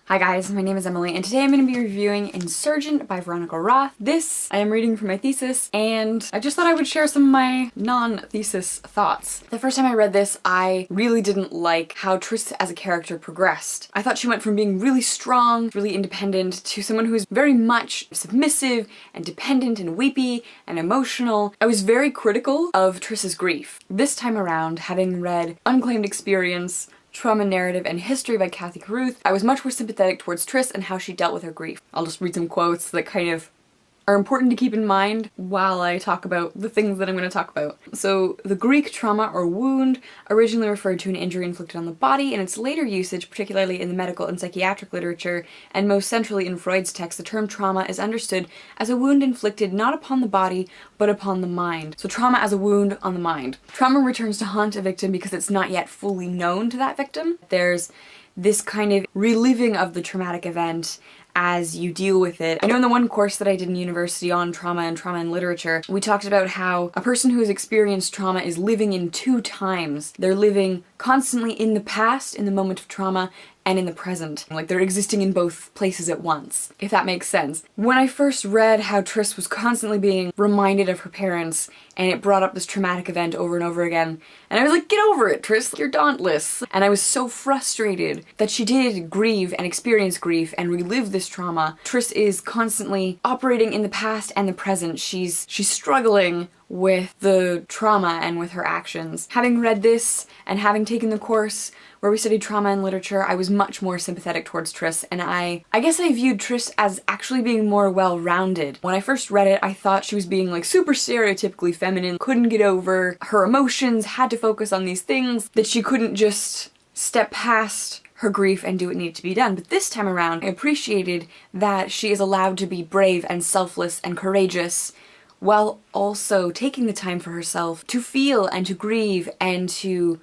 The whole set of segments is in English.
Hi guys, my name is Emily and today I'm going to be reviewing Insurgent by Veronica Roth. This I am reading for my thesis and I just thought I would share some of my non-thesis thoughts. The first time I read this, I really didn't like how Tris as a character progressed. I thought she went from being really strong, really independent, to someone who's very much submissive and dependent and weepy and emotional. I was very critical of Tris's grief. This time around, having read Unclaimed Experience, Trauma Narrative and History by Veronica Roth, I was much more sympathetic towards Tris and how she dealt with her grief. I'll just read some quotes that kind of are important to keep in mind while I talk about the things that I'm going to talk about. So, the Greek trauma or wound originally referred to an injury inflicted on the body. In its later usage, particularly in the medical and psychiatric literature, and most centrally in Freud's text, the term trauma is understood as a wound inflicted not upon the body, but upon the mind. So trauma as a wound on the mind. Trauma returns to haunt a victim because it's not yet fully known to that victim. There's this kind of reliving of the traumatic event as you deal with it. I know in the one course that I did in university on trauma and literature, we talked about how a person who has experienced trauma is living in two times. They're living constantly in the past, in the moment of trauma, and in the present. Like they're existing in both places at once, if that makes sense. When I first read how Tris was constantly being reminded of her parents, and it brought up this traumatic event over and over again, and I was like, get over it, Tris, you're dauntless. And I was so frustrated that she did grieve and experience grief and relive this trauma. Tris is constantly operating in the past and the present. She's struggling with the trauma and with her actions. Having read this and having taken the course where we studied trauma and literature, I was much more sympathetic towards Tris, and I guess I viewed Tris as actually being more well-rounded. When I first read it, I thought she was being like super stereotypically feminine, couldn't get over her emotions, had to focus on these things, that she couldn't just step past her grief and do what needed to be done. But this time around, I appreciated that she is allowed to be brave and selfless and courageous, while also taking the time for herself to feel and to grieve and to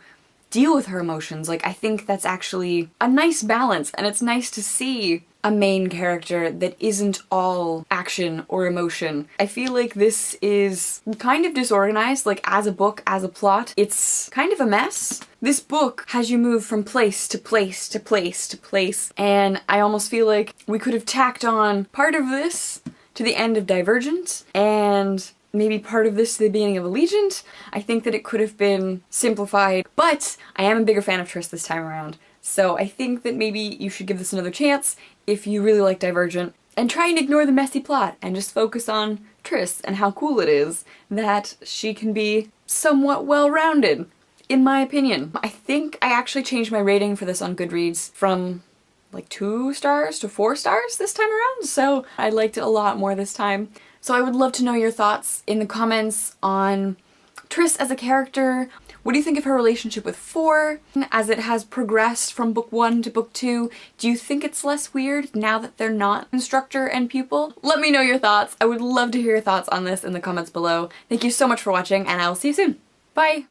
deal with her emotions. Like, I think that's actually a nice balance, and it's nice to see a main character that isn't all action or emotion. I feel like this is kind of disorganized, like as a book, as a plot. It's kind of a mess. This book has you move from place to place to place to place, and I almost feel like we could have tacked on part of this to the end of Divergent, and maybe part of this to the beginning of Allegiant. I think that it could have been simplified, but I am a bigger fan of Tris this time around. So I think that maybe you should give this another chance if you really like Divergent, and try and ignore the messy plot and just focus on Tris and how cool it is that she can be somewhat well-rounded, in my opinion. I think I actually changed my rating for this on Goodreads from like 2 stars to 4 stars this time around, so I liked it a lot more this time. So I would love to know your thoughts in the comments on Tris as a character. What do you think of her relationship with 4 as it has progressed from book 1 to book 2? Do you think it's less weird now that they're not instructor and pupil? Let me know your thoughts. I would love to hear your thoughts on this in the comments below. Thank you so much for watching, and I will see you soon. Bye!